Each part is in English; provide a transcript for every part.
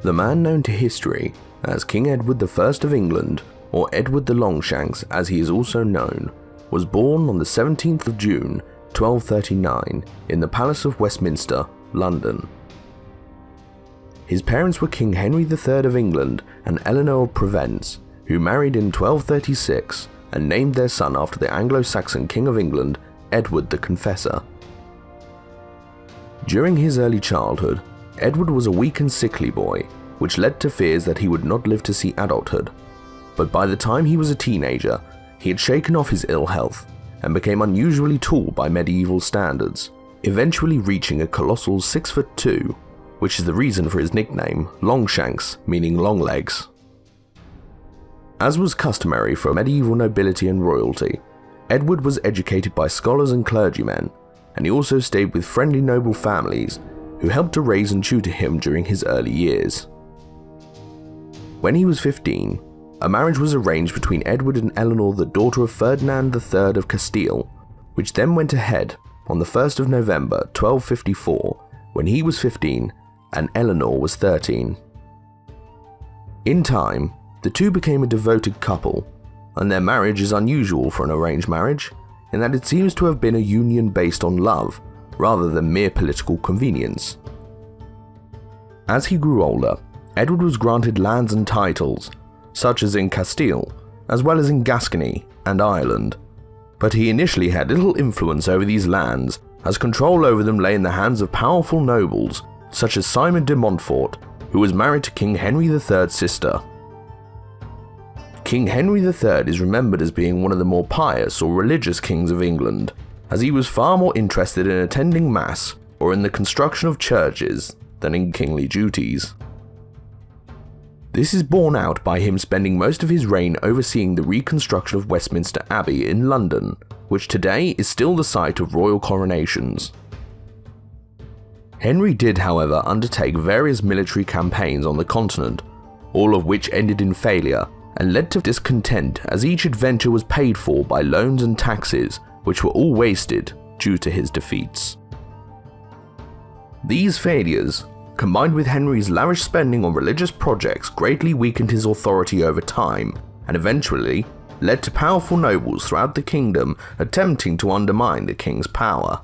The man known to history as King Edward I of England, or Edward the Longshanks as he is also known, was born on the 17th of June 1239 in the Palace of Westminster, London. His parents were King Henry III of England and Eleanor of Provence, who married in 1236 and named their son after the Anglo-Saxon King of England, Edward the Confessor. During his early childhood, Edward was a weak and sickly boy, which led to fears that he would not live to see adulthood. But by the time he was a teenager, he had shaken off his ill health and became unusually tall by medieval standards, eventually reaching a colossal 6'2", which is the reason for his nickname, Longshanks, meaning long legs. As was customary for medieval nobility and royalty, Edward was educated by scholars and clergymen, and he also stayed with friendly noble families who helped to raise and tutor him during his early years. When he was 15, a marriage was arranged between Edward and Eleanor, the daughter of Ferdinand III of Castile, which then went ahead on the 1st of November 1254 when he was 15 and Eleanor was 13. In time, the two became a devoted couple, and their marriage is unusual for an arranged marriage in that it seems to have been a union based on love rather than mere political convenience. As he grew older, Edward was granted lands and titles, such as in Castile, as well as in Gascony and Ireland, but he initially had little influence over these lands, as control over them lay in the hands of powerful nobles such as Simon de Montfort, who was married to King Henry III's sister. King Henry III is remembered as being one of the more pious or religious kings of England, as he was far more interested in attending mass or in the construction of churches than in kingly duties. This is borne out by him spending most of his reign overseeing the reconstruction of Westminster Abbey in London, which today is still the site of royal coronations. Henry did, however, undertake various military campaigns on the continent, all of which ended in failure and led to discontent, as each adventure was paid for by loans and taxes, which were all wasted due to his defeats. These failures, combined with Henry's lavish spending on religious projects, greatly weakened his authority over time, and eventually led to powerful nobles throughout the kingdom attempting to undermine the king's power.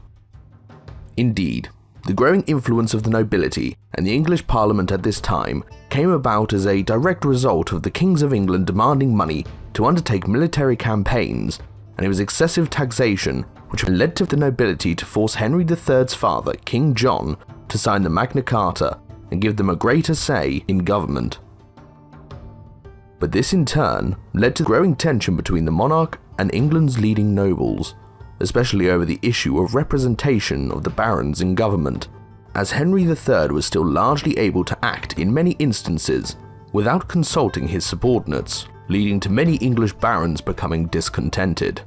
Indeed, the growing influence of the nobility and the English Parliament at this time came about as a direct result of the kings of England demanding money to undertake military campaigns, and it was excessive taxation which led to the nobility to force Henry III's father, King John, to sign the Magna Carta and give them a greater say in government. But this in turn led to growing tension between the monarch and England's leading nobles, especially over the issue of representation of the barons in government, as Henry III was still largely able to act in many instances without consulting his subordinates, leading to many English barons becoming discontented.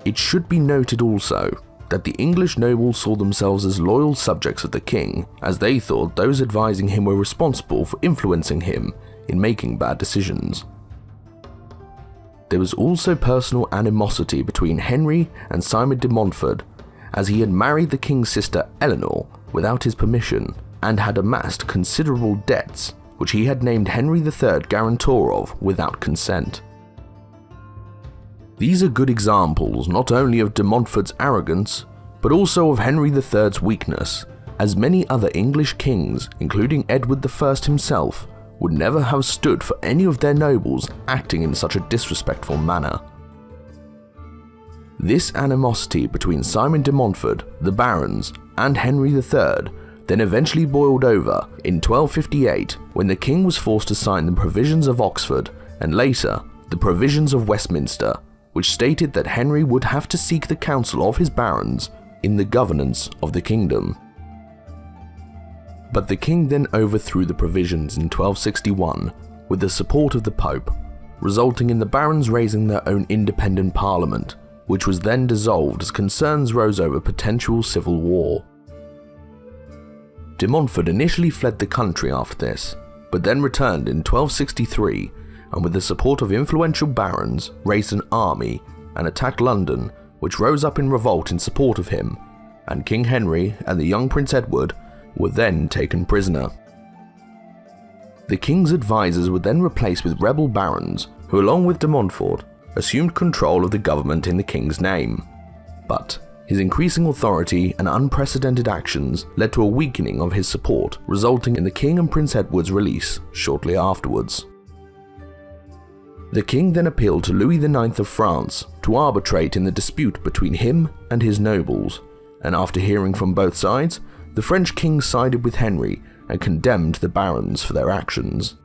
It should be noted also that the English nobles saw themselves as loyal subjects of the king, as they thought those advising him were responsible for influencing him in making bad decisions. There was also personal animosity between Henry and Simon de Montfort, as he had married the king's sister Eleanor without his permission and had amassed considerable debts which he had named Henry III guarantor of without consent. These are good examples not only of de Montfort's arrogance, but also of Henry III's weakness, as many other English kings, including Edward I himself, would never have stood for any of their nobles acting in such a disrespectful manner. This animosity between Simon de Montfort, the barons, and Henry III then eventually boiled over in 1258 when the king was forced to sign the Provisions of Oxford and later the Provisions of Westminster, which stated that Henry would have to seek the counsel of his barons in the governance of the kingdom. But the king then overthrew the provisions in 1261 with the support of the Pope, resulting in the barons raising their own independent parliament, which was then dissolved as concerns rose over potential civil war. De Montfort initially fled the country after this, but then returned in 1263 and with the support of influential barons raised an army and attacked London, which rose up in revolt in support of him, and King Henry and the young Prince Edward were then taken prisoner. The king's advisors were then replaced with rebel barons, who along with de Montfort, assumed control of the government in the king's name. But his increasing authority and unprecedented actions led to a weakening of his support, resulting in the king and Prince Edward's release shortly afterwards. The king then appealed to Louis IX of France to arbitrate in the dispute between him and his nobles, and after hearing from both sides, the French king sided with Henry and condemned the barons for their actions.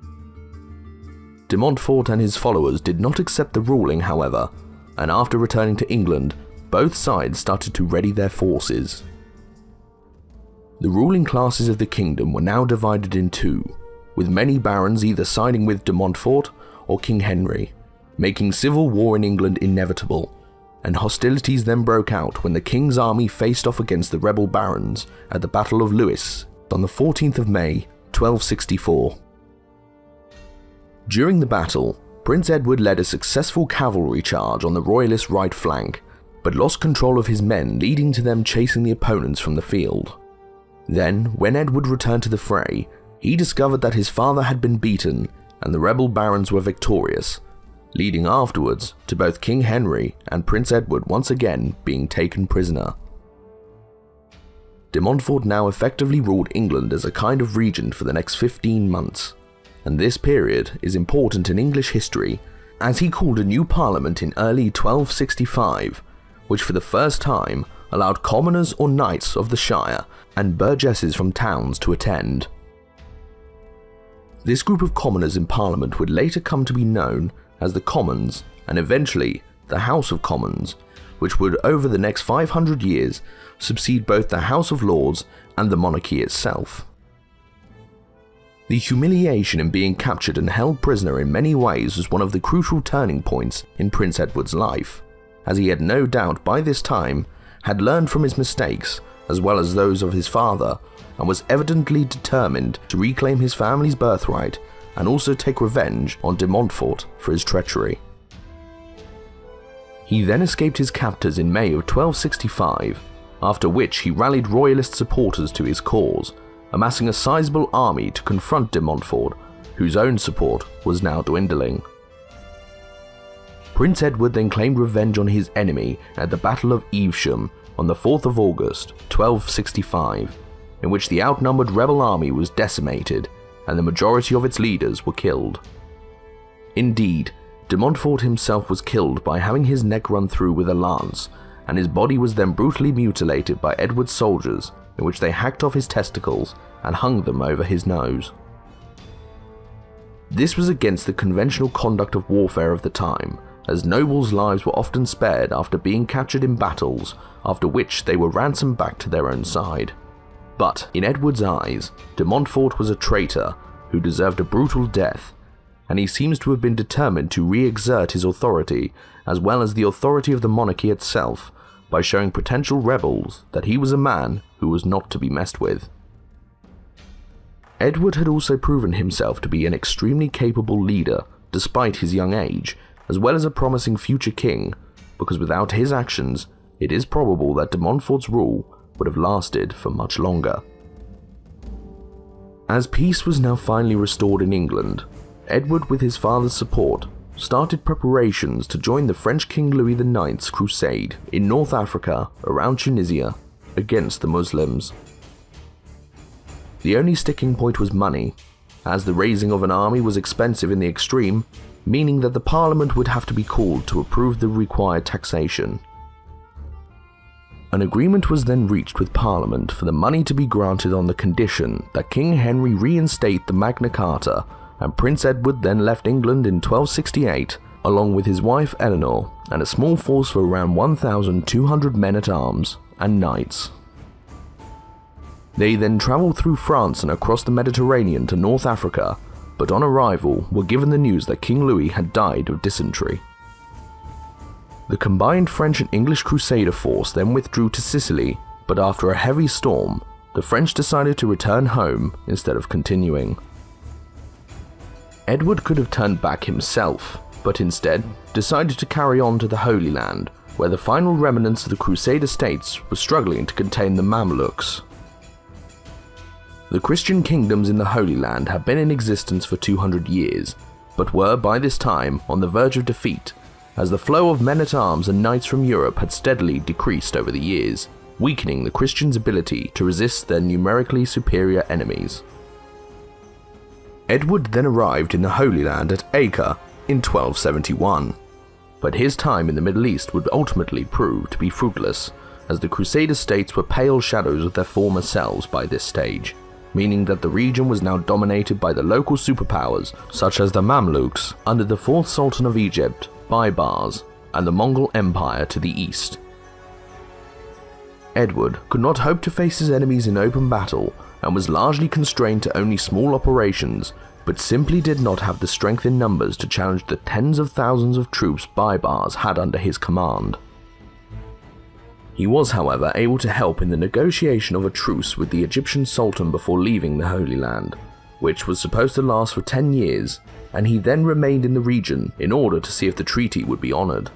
De Montfort and his followers did not accept the ruling, however, and after returning to England, both sides started to ready their forces. The ruling classes of the kingdom were now divided in two, with many barons either siding with de Montfort or King Henry, making civil war in England inevitable, and hostilities then broke out when the king's army faced off against the rebel barons at the Battle of Lewes on the 14th of May, 1264. During the battle, Prince Edward led a successful cavalry charge on the royalist right flank, but lost control of his men, leading to them chasing the opponents from the field. Then, when Edward returned to the fray, he discovered that his father had been beaten and the rebel barons were victorious, leading afterwards to both King Henry and Prince Edward once again being taken prisoner. De Montfort now effectively ruled England as a kind of regent for the next 15 months, and this period is important in English history as he called a new parliament in early 1265, which for the first time allowed commoners or knights of the shire and burgesses from towns to attend. This group of commoners in Parliament would later come to be known as the Commons and eventually the House of Commons, which would over the next 500 years succeed both the House of Lords and the monarchy itself. The humiliation in being captured and held prisoner in many ways was one of the crucial turning points in Prince Edward's life, as he had no doubt by this time had learned from his mistakes as well as those of his father, and was evidently determined to reclaim his family's birthright and also take revenge on de Montfort for his treachery. He then escaped his captors in May of 1265, after which he rallied royalist supporters to his cause, amassing a sizable army to confront de Montfort, whose own support was now dwindling. Prince Edward then claimed revenge on his enemy at the Battle of Evesham on the 4th of August, 1265, in which the outnumbered rebel army was decimated and the majority of its leaders were killed. Indeed, de Montfort himself was killed by having his neck run through with a lance, and his body was then brutally mutilated by Edward's soldiers, in which they hacked off his testicles and hung them over his nose. This was against the conventional conduct of warfare of the time, as nobles' lives were often spared after being captured in battles, after which they were ransomed back to their own side. But in Edward's eyes, de Montfort was a traitor who deserved a brutal death, and he seems to have been determined to re-exert his authority as well as the authority of the monarchy itself by showing potential rebels that he was a man who was not to be messed with. Edward had also proven himself to be an extremely capable leader despite his young age, as well as a promising future king, because without his actions, it is probable that de Montfort's rule would have lasted for much longer. As peace was now finally restored in England, Edward, with his father's support, started preparations to join the French King Louis IX's crusade in North Africa around Tunisia against the Muslims. The only sticking point was money, as the raising of an army was expensive in the extreme, meaning that the Parliament would have to be called to approve the required taxation. An agreement was then reached with Parliament for the money to be granted on the condition that King Henry reinstate the Magna Carta, and Prince Edward then left England in 1268 along with his wife Eleanor and a small force of around 1,200 men-at-arms and knights. They then travelled through France and across the Mediterranean to North Africa, but on arrival were given the news that King Louis had died of dysentery. The combined French and English Crusader force then withdrew to Sicily, but after a heavy storm, the French decided to return home instead of continuing. Edward could have turned back himself, but instead decided to carry on to the Holy Land, where the final remnants of the Crusader states were struggling to contain the Mamluks. The Christian kingdoms in the Holy Land had been in existence for 200 years, but were by this time on the verge of defeat, as the flow of men-at-arms and knights from Europe had steadily decreased over the years, weakening the Christians' ability to resist their numerically superior enemies. Edward then arrived in the Holy Land at Acre in 1271, but his time in the Middle East would ultimately prove to be fruitless, as the Crusader states were pale shadows of their former selves by this stage, meaning that the region was now dominated by the local superpowers such as the Mamluks under the 4th Sultan of Egypt, Baibars, and the Mongol Empire to the east. Edward could not hope to face his enemies in open battle and was largely constrained to only small operations, but simply did not have the strength in numbers to challenge the tens of thousands of troops Baibars had under his command. He was, however, able to help in the negotiation of a truce with the Egyptian Sultan before leaving the Holy Land, which was supposed to last for 10 years, and he then remained in the region in order to see if the treaty would be honoured.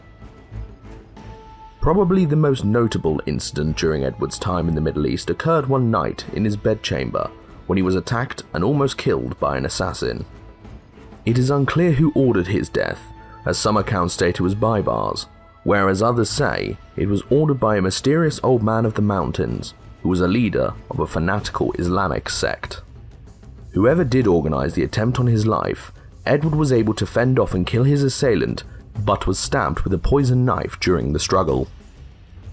Probably the most notable incident during Edward's time in the Middle East occurred one night in his bedchamber when he was attacked and almost killed by an assassin. It is unclear who ordered his death, as some accounts state it was Baibars, whereas others say it was ordered by a mysterious old man of the mountains who was a leader of a fanatical Islamic sect. Whoever did organise the attempt on his life, Edward was able to fend off and kill his assailant, but was stabbed with a poisoned knife during the struggle.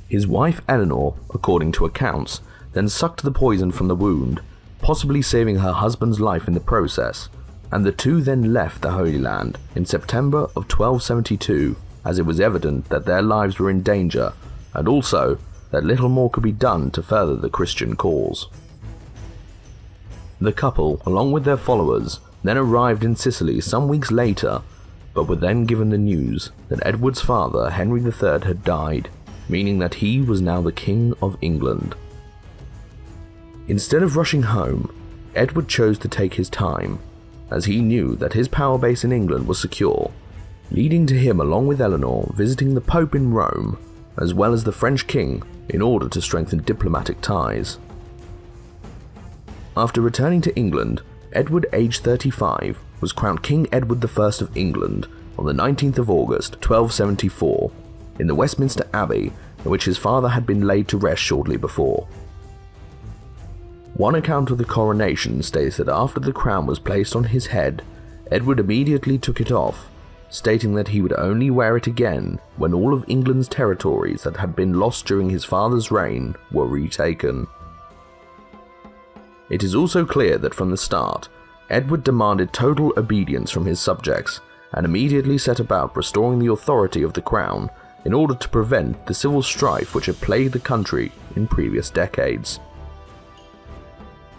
His wife Eleanor, according to accounts, then sucked the poison from the wound, possibly saving her husband's life in the process, and the two then left the Holy Land in September of 1272, as it was evident that their lives were in danger, and also that little more could be done to further the Christian cause. The couple, along with their followers, then arrived in Sicily some weeks later, but were then given the news that Edward's father, Henry III, had died, meaning that he was now the King of England. Instead of rushing home, Edward chose to take his time, as he knew that his power base in England was secure, leading to him along with Eleanor visiting the Pope in Rome, as well as the French king, in order to strengthen diplomatic ties. After returning to England, Edward, aged 35, was crowned King Edward I of England on the 19th of August 1274, in the Westminster Abbey in which his father had been laid to rest shortly before. One account of the coronation states that after the crown was placed on his head, Edward immediately took it off, stating that he would only wear it again when all of England's territories that had been lost during his father's reign were retaken. It is also clear that from the start, Edward demanded total obedience from his subjects and immediately set about restoring the authority of the crown in order to prevent the civil strife which had plagued the country in previous decades.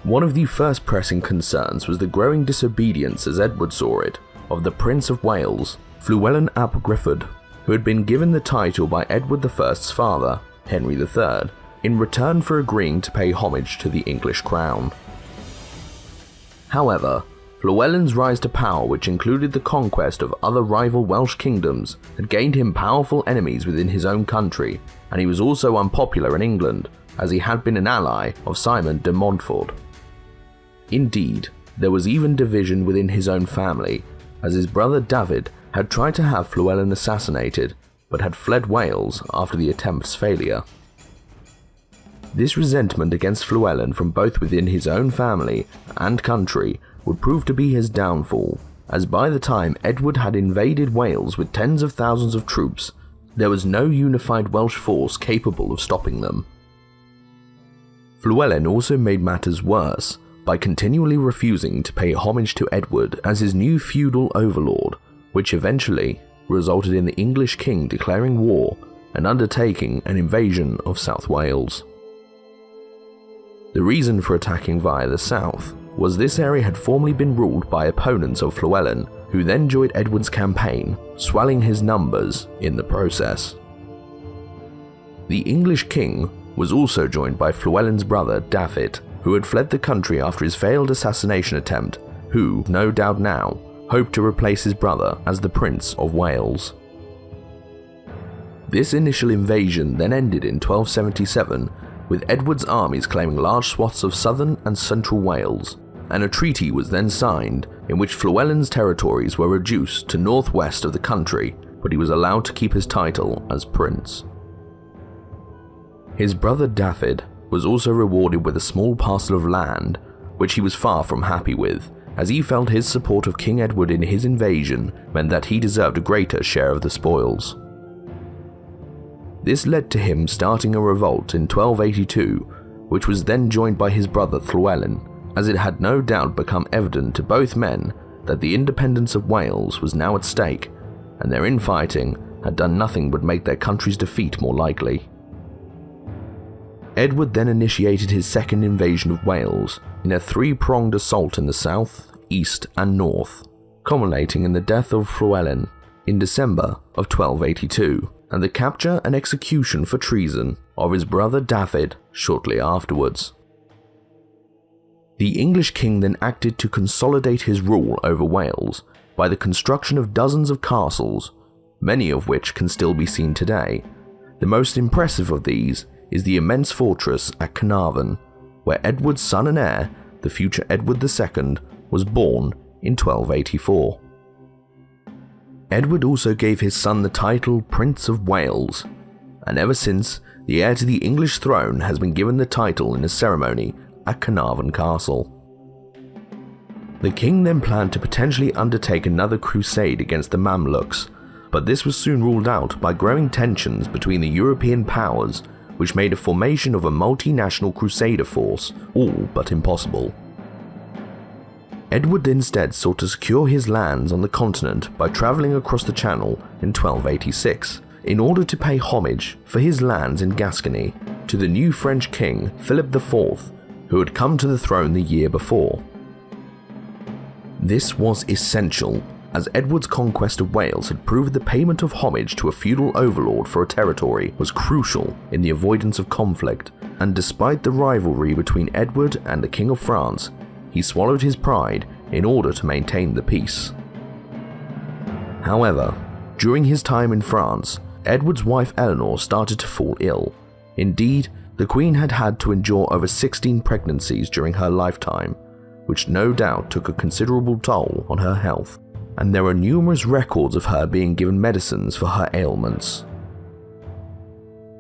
One of the first pressing concerns was the growing disobedience, as Edward saw it, of the Prince of Wales, Llewellyn ap Gruffudd, who had been given the title by Edward I's father, Henry III, in return for agreeing to pay homage to the English crown. However, Llewellyn's rise to power, which included the conquest of other rival Welsh kingdoms, had gained him powerful enemies within his own country, and he was also unpopular in England, as he had been an ally of Simon de Montfort. Indeed, there was even division within his own family, as his brother David had tried to have Llewellyn assassinated, but had fled Wales after the attempt's failure. This resentment against Llewellyn from both within his own family and country would prove to be his downfall, as by the time Edward had invaded Wales with tens of thousands of troops, there was no unified Welsh force capable of stopping them. Llewellyn also made matters worse by continually refusing to pay homage to Edward as his new feudal overlord, which eventually resulted in the English king declaring war and undertaking an invasion of South Wales. The reason for attacking via the south was this area had formerly been ruled by opponents of Llewellyn, who then joined Edward's campaign, swelling his numbers in the process. The English king was also joined by Llewellyn's brother David, who had fled the country after his failed assassination attempt, who, no doubt now, hoped to replace his brother as the Prince of Wales. This initial invasion then ended in 1277, with Edward's armies claiming large swaths of southern and central Wales, and a treaty was then signed in which Llewellyn's territories were reduced to northwest of the country, but he was allowed to keep his title as prince. His brother Dafydd was also rewarded with a small parcel of land, which he was far from happy with, as he felt his support of King Edward in his invasion meant that he deserved a greater share of the spoils. This led to him starting a revolt in 1282, which was then joined by his brother Llewellyn, as it had no doubt become evident to both men that the independence of Wales was now at stake, and their infighting had done nothing but make their country's defeat more likely. Edward then initiated his second invasion of Wales in a three-pronged assault in the south, east and north, culminating in the death of Llewellyn in December of 1282, and the capture and execution for treason of his brother Dafydd shortly afterwards. The English king then acted to consolidate his rule over Wales by the construction of dozens of castles, many of which can still be seen today. The most impressive of these is the immense fortress at Carnarvon, where Edward's son and heir, the future Edward II, was born in 1284. Edward also gave his son the title Prince of Wales, and ever since, the heir to the English throne has been given the title in a ceremony at Carnarvon Castle. The king then planned to potentially undertake another crusade against the Mamluks, but this was soon ruled out by growing tensions between the European powers, which made a formation of a multinational crusader force all but impossible. Edward instead sought to secure his lands on the continent by travelling across the Channel in 1286, in order to pay homage for his lands in Gascony to the new French king Philip IV, who had come to the throne the year before. This was essential, as Edward's conquest of Wales had proved the payment of homage to a feudal overlord for a territory was crucial in the avoidance of conflict, and despite the rivalry between Edward and the King of France, he swallowed his pride in order to maintain the peace. However, during his time in France, Edward's wife Eleanor started to fall ill. Indeed, the Queen had had to endure over 16 pregnancies during her lifetime, which no doubt took a considerable toll on her health, and there are numerous records of her being given medicines for her ailments.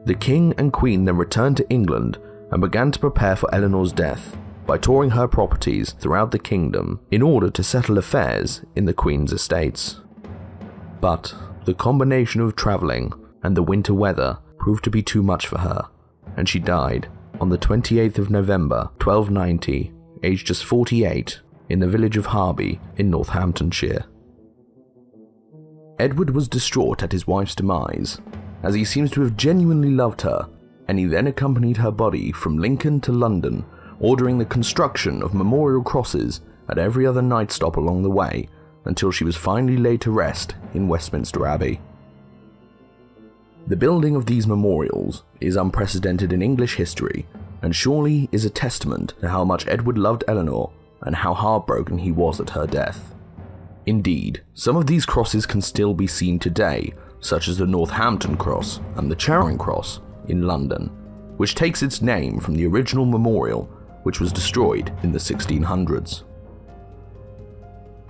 The King and Queen then returned to England and began to prepare for Eleanor's death by touring her properties throughout the kingdom in order to settle affairs in the Queen's estates. But the combination of travelling and the winter weather proved to be too much for her, and she died on the 28th of November 1290, aged just 48, in the village of Harby in Northamptonshire. Edward was distraught at his wife's demise, as he seems to have genuinely loved her, and he then accompanied her body from Lincoln to London, ordering the construction of memorial crosses at every other night stop along the way until she was finally laid to rest in Westminster Abbey. The building of these memorials is unprecedented in English history, and surely is a testament to how much Edward loved Eleanor and how heartbroken he was at her death. Indeed, some of these crosses can still be seen today, such as the Northampton Cross and the Charing Cross in London, which takes its name from the original memorial, which was destroyed in the 1600s.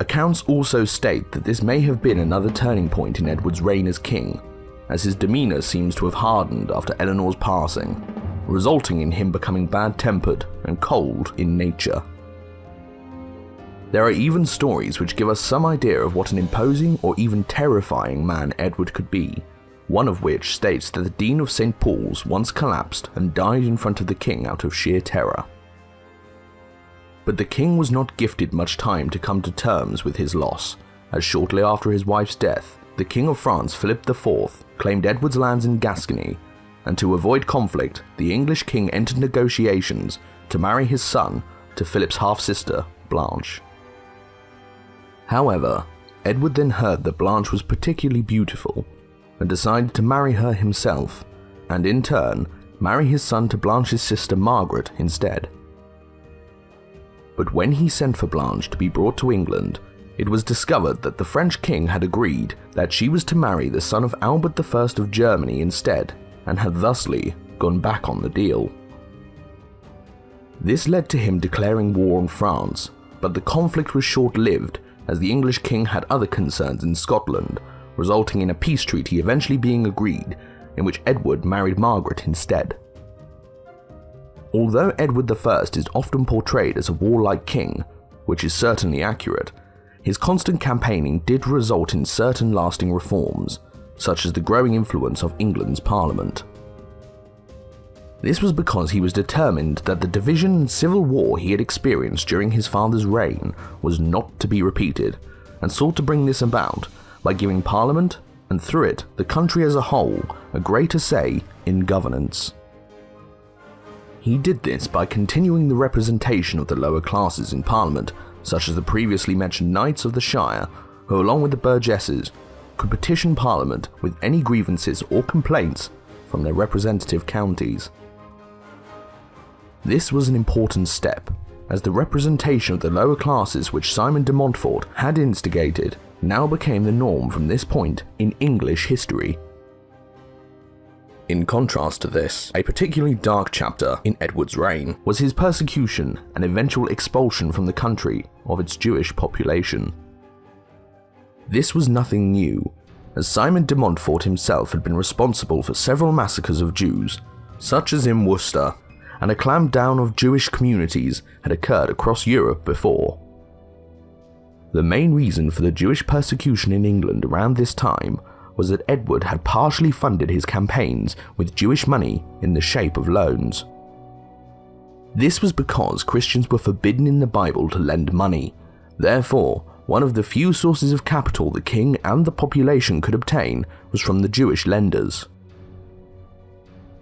Accounts also state that this may have been another turning point in Edward's reign as king, as his demeanour seems to have hardened after Eleanor's passing, resulting in him becoming bad-tempered and cold in nature. There are even stories which give us some idea of what an imposing or even terrifying man Edward could be, one of which states that the Dean of St. Paul's once collapsed and died in front of the king out of sheer terror. But the king was not gifted much time to come to terms with his loss, as shortly after his wife's death, the King of France Philip IV claimed Edward's lands in Gascony, and to avoid conflict, the English king entered negotiations to marry his son to Philip's half-sister, Blanche. However, Edward then heard that Blanche was particularly beautiful, and decided to marry her himself, and in turn, marry his son to Blanche's sister Margaret instead. But when he sent for Blanche to be brought to England, it was discovered that the French king had agreed that she was to marry the son of Albert I of Germany instead, and had thusly gone back on the deal. This led to him declaring war on France, but the conflict was short-lived as the English king had other concerns in Scotland, resulting in a peace treaty eventually being agreed, in which Edward married Margaret instead. Although Edward I is often portrayed as a warlike king, which is certainly accurate, his constant campaigning did result in certain lasting reforms, such as the growing influence of England's Parliament. This was because he was determined that the division and civil war he had experienced during his father's reign was not to be repeated, and sought to bring this about by giving Parliament, and through it the country as a whole, a greater say in governance. He did this by continuing the representation of the lower classes in Parliament, such as the previously mentioned Knights of the Shire, who along with the burgesses could petition Parliament with any grievances or complaints from their representative counties. This was an important step, as the representation of the lower classes which Simon de Montfort had instigated now became the norm from this point in English history. In contrast to this, a particularly dark chapter in Edward's reign was his persecution and eventual expulsion from the country of its Jewish population. This was nothing new, as Simon de Montfort himself had been responsible for several massacres of Jews, such as in Worcester, and a clampdown of Jewish communities had occurred across Europe before. The main reason for the Jewish persecution in England around this time was that Edward had partially funded his campaigns with Jewish money in the shape of loans. This was because Christians were forbidden in the Bible to lend money. Therefore, one of the few sources of capital the king and the population could obtain was from the Jewish lenders.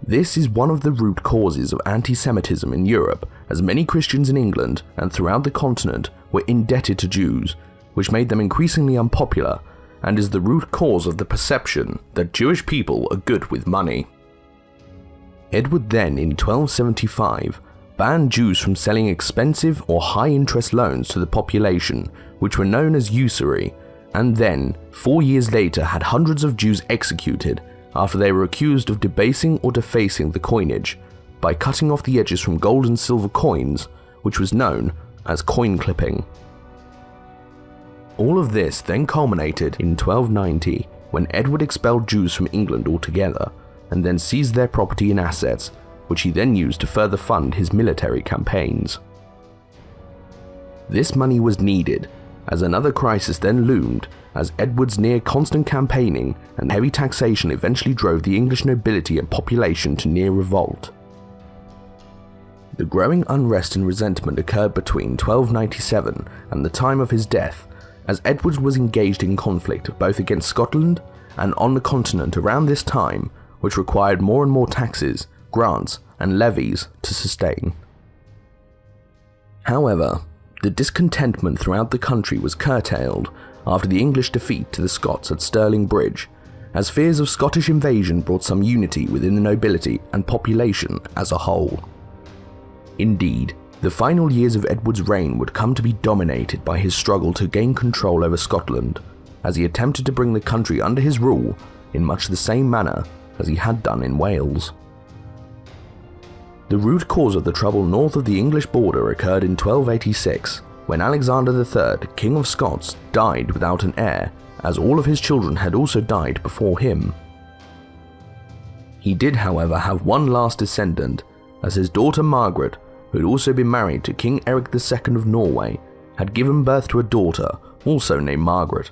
This is one of the root causes of anti-Semitism in Europe, as many Christians in England and throughout the continent were indebted to Jews, which made them increasingly unpopular, and is the root cause of the perception that Jewish people are good with money. Edward then, in 1275, banned Jews from selling expensive or high-interest loans to the population, which were known as usury, and then, 4 years later, had hundreds of Jews executed after they were accused of debasing or defacing the coinage by cutting off the edges from gold and silver coins, which was known as coin clipping. All of this then culminated in 1290, when Edward expelled Jews from England altogether, and then seized their property and assets, which he then used to further fund his military campaigns. This money was needed, as another crisis then loomed, as Edward's near constant campaigning and heavy taxation eventually drove the English nobility and population to near revolt. The growing unrest and resentment occurred between 1297 and the time of his death, as Edward was engaged in conflict both against Scotland and on the continent around this time, which required more and more taxes, grants, and levies to sustain. However, the discontentment throughout the country was curtailed after the English defeat to the Scots at Stirling Bridge, as fears of Scottish invasion brought some unity within the nobility and population as a whole. Indeed, the final years of Edward's reign would come to be dominated by his struggle to gain control over Scotland, as he attempted to bring the country under his rule in much the same manner as he had done in Wales. The root cause of the trouble north of the English border occurred in 1286, when Alexander III, King of Scots, died without an heir, as all of his children had also died before him. He did, however, have one last descendant, as his daughter Margaret, who had also been married to King Eric II of Norway, had given birth to a daughter, also named Margaret,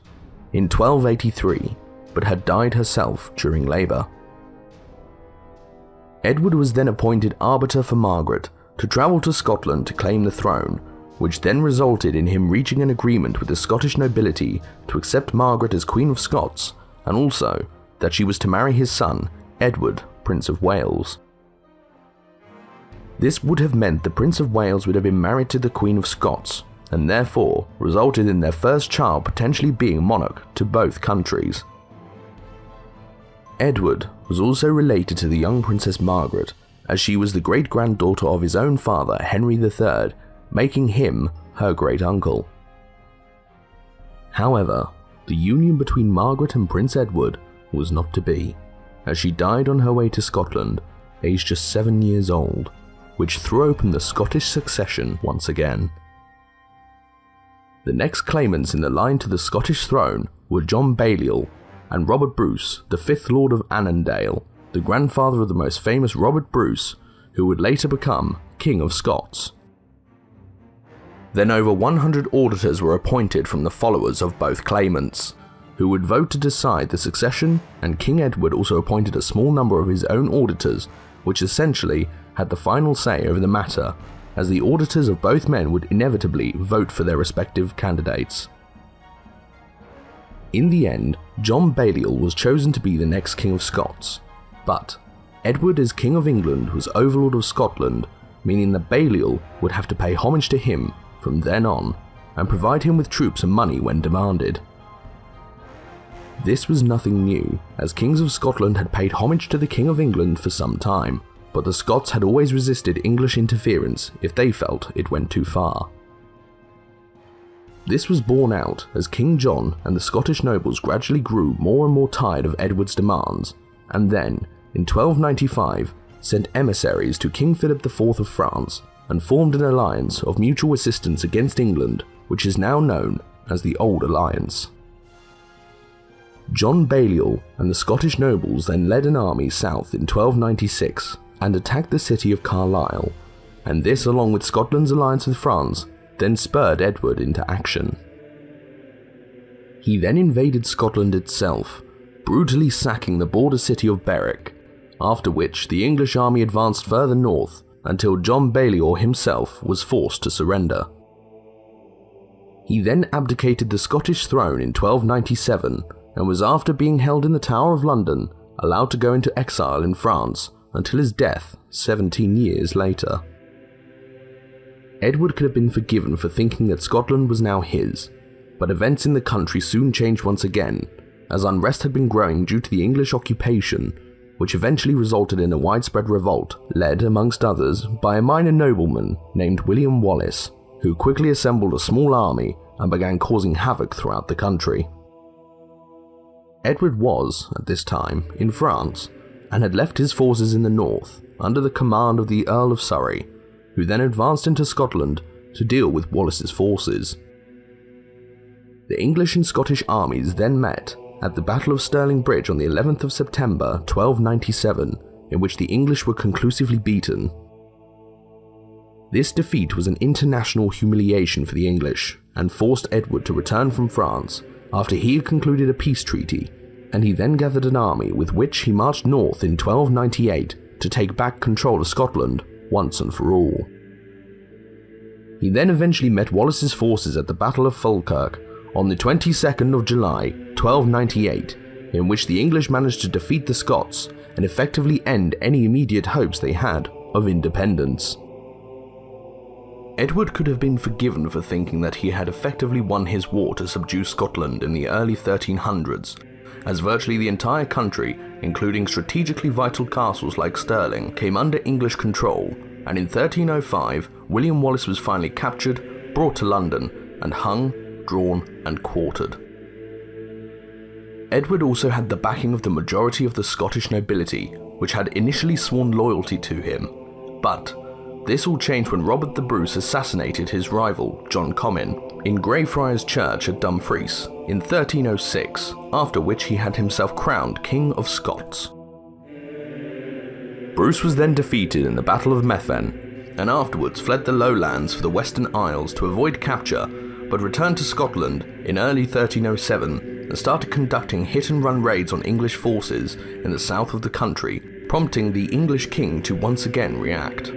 in 1283, but had died herself during labour. Edward was then appointed arbiter for Margaret to travel to Scotland to claim the throne, which then resulted in him reaching an agreement with the Scottish nobility to accept Margaret as Queen of Scots, and also that she was to marry his son, Edward, Prince of Wales. This would have meant the Prince of Wales would have been married to the Queen of Scots, and therefore resulted in their first child potentially being monarch to both countries. Edward was also related to the young Princess Margaret, as she was the great-granddaughter of his own father, Henry III, making him her great-uncle. However, the union between Margaret and Prince Edward was not to be, as she died on her way to Scotland, aged just 7 years old, which threw open the Scottish succession once again. The next claimants in the line to the Scottish throne were John Balliol and Robert Bruce, the 5th Lord of Annandale, the grandfather of the most famous Robert Bruce, who would later become King of Scots. Then over 100 auditors were appointed from the followers of both claimants, who would vote to decide the succession, and King Edward also appointed a small number of his own auditors, which essentially had the final say over the matter, as the auditors of both men would inevitably vote for their respective candidates. In the end, John Balliol was chosen to be the next King of Scots, but Edward as King of England was Overlord of Scotland, meaning that Balliol would have to pay homage to him from then on, and provide him with troops and money when demanded. This was nothing new, as kings of Scotland had paid homage to the King of England for some time, but the Scots had always resisted English interference if they felt it went too far. This was borne out as King John and the Scottish nobles gradually grew more and more tired of Edward's demands, and then, in 1295, sent emissaries to King Philip IV of France and formed an alliance of mutual assistance against England, which is now known as the Old Alliance. John Balliol and the Scottish nobles then led an army south in 1296 and attacked the city of Carlisle, and this, along with Scotland's alliance with France, then spurred Edward into action. He then invaded Scotland itself, brutally sacking the border city of Berwick, after which the English army advanced further north until John Balliol himself was forced to surrender. He then abdicated the Scottish throne in 1297 and was, after being held in the Tower of London, allowed to go into exile in France until his death 17 years later. Edward could have been forgiven for thinking that Scotland was now his, but events in the country soon changed once again, as unrest had been growing due to the English occupation, which eventually resulted in a widespread revolt led, amongst others, by a minor nobleman named William Wallace, who quickly assembled a small army and began causing havoc throughout the country. Edward was, at this time, in France, and had left his forces in the north under the command of the Earl of Surrey, who then advanced into Scotland to deal with Wallace's forces. The English and Scottish armies then met at the Battle of Stirling Bridge on the 11th of September 1297, in which the English were conclusively beaten. This defeat was an international humiliation for the English, and forced Edward to return from France after he had concluded a peace treaty, and he then gathered an army with which he marched north in 1298 to take back control of Scotland once and for all. He then eventually met Wallace's forces at the Battle of Falkirk on the 22nd of July 1298, in which the English managed to defeat the Scots and effectively end any immediate hopes they had of independence. Edward could have been forgiven for thinking that he had effectively won his war to subdue Scotland in the early 1300s, as virtually the entire country, including strategically vital castles like Stirling, came under English control, and in 1305 William Wallace was finally captured, brought to London, and hung, drawn, and quartered. Edward also had the backing of the majority of the Scottish nobility, which had initially sworn loyalty to him, but this all changed when Robert the Bruce assassinated his rival, John Comyn, in Greyfriars Church at Dumfries in 1306, after which he had himself crowned King of Scots. Bruce was then defeated in the Battle of Methven, and afterwards fled the lowlands for the Western Isles to avoid capture, but returned to Scotland in early 1307 and started conducting hit-and-run raids on English forces in the south of the country, prompting the English king to once again react.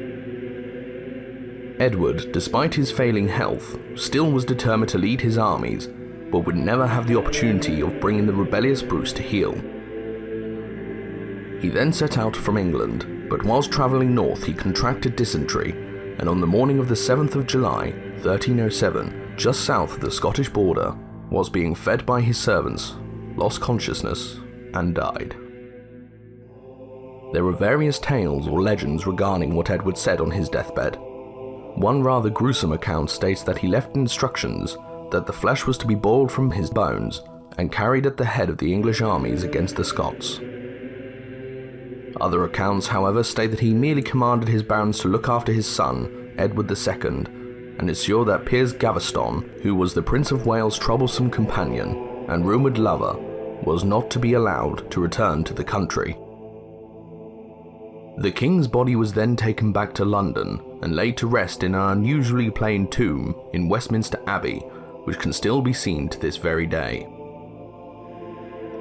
Edward, despite his failing health, still was determined to lead his armies, but would never have the opportunity of bringing the rebellious Bruce to heel. He then set out from England, but whilst travelling north he contracted dysentery, and on the morning of the 7th of July, 1307, just south of the Scottish border, was being fed by his servants, lost consciousness, and died. There are various tales or legends regarding what Edward said on his deathbed. One rather gruesome account states that he left instructions that the flesh was to be boiled from his bones and carried at the head of the English armies against the Scots. Other accounts, however, state that he merely commanded his barons to look after his son, Edward II, and ensure that Piers Gaveston, who was the Prince of Wales' troublesome companion and rumoured lover, was not to be allowed to return to the country. The king's body was then taken back to London and laid to rest in an unusually plain tomb in Westminster Abbey, which can still be seen to this very day.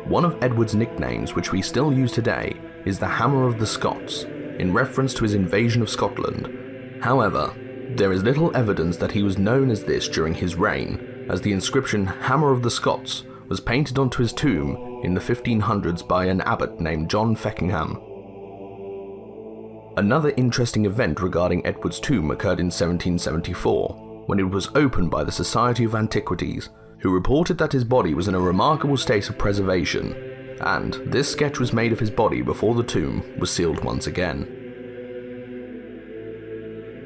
One of Edward's nicknames, which we still use today, is the Hammer of the Scots, in reference to his invasion of Scotland. However, there is little evidence that he was known as this during his reign, as the inscription Hammer of the Scots was painted onto his tomb in the 1500s by an abbot named John Feckenham. Another interesting event regarding Edward's tomb occurred in 1774, when it was opened by the Society of Antiquities, who reported that his body was in a remarkable state of preservation, and this sketch was made of his body before the tomb was sealed once again.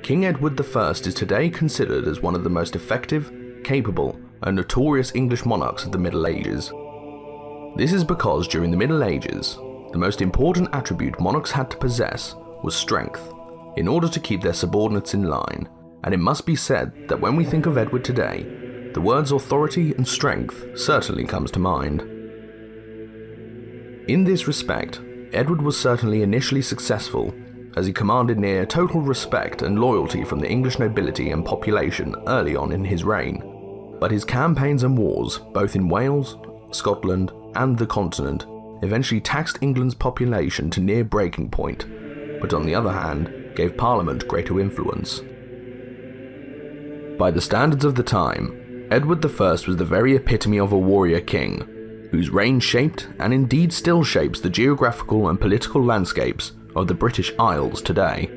King Edward I is today considered as one of the most effective, capable, and notorious English monarchs of the Middle Ages. This is because during the Middle Ages, the most important attribute monarchs had to possess was strength, in order to keep their subordinates in line, and it must be said that when we think of Edward today, the words authority and strength certainly comes to mind. In this respect, Edward was certainly initially successful, as he commanded near total respect and loyalty from the English nobility and population early on in his reign, but his campaigns and wars, both in Wales, Scotland, and the continent, eventually taxed England's population to near breaking point, but on the other hand, gave Parliament greater influence. By the standards of the time, Edward I was the very epitome of a warrior king, whose reign shaped, and indeed still shapes, the geographical and political landscapes of the British Isles today.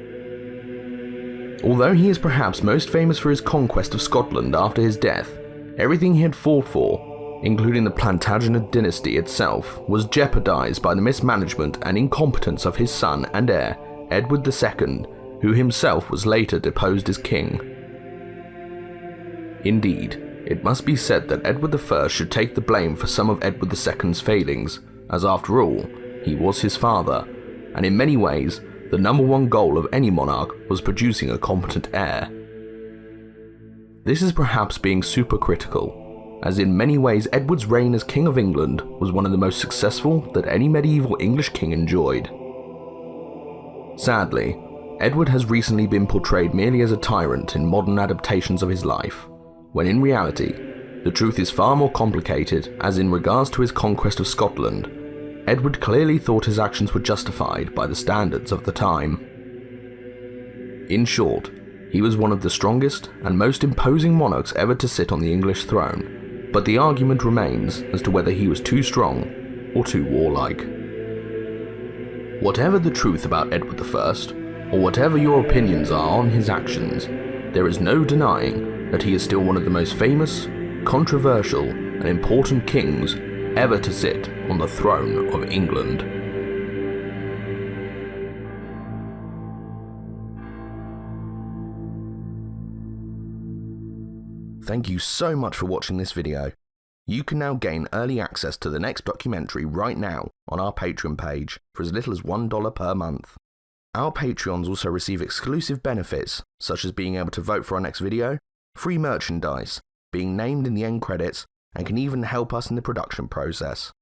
Although he is perhaps most famous for his conquest of Scotland after his death, everything he had fought for, including the Plantagenet dynasty itself, was jeopardized by the mismanagement and incompetence of his son and heir, Edward II, who himself was later deposed as king. Indeed, it must be said that Edward I should take the blame for some of Edward II's failings, as after all, he was his father, and in many ways, the number one goal of any monarch was producing a competent heir. This is perhaps being supercritical, as in many ways Edward's reign as King of England was one of the most successful that any medieval English king enjoyed. Sadly, Edward has recently been portrayed merely as a tyrant in modern adaptations of his life, when in reality, the truth is far more complicated, as in regards to his conquest of Scotland, Edward clearly thought his actions were justified by the standards of the time. In short, he was one of the strongest and most imposing monarchs ever to sit on the English throne, but the argument remains as to whether he was too strong or too warlike. Whatever the truth about Edward I, or whatever your opinions are on his actions, there is no denying that he is still one of the most famous, controversial, and important kings ever to sit on the throne of England. Thank you so much for watching this video. You can now gain early access to the next documentary right now on our Patreon page for as little as $1 per month. Our Patreons also receive exclusive benefits, such as being able to vote for our next video, free merchandise, being named in the end credits, and can even help us in the production process.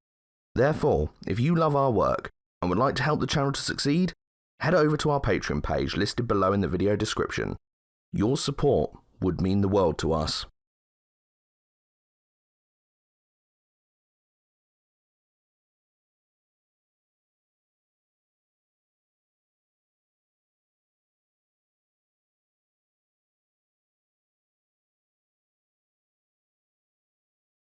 Therefore, if you love our work and would like to help the channel to succeed, head over to our Patreon page listed below in the video description. Your support would mean the world to us.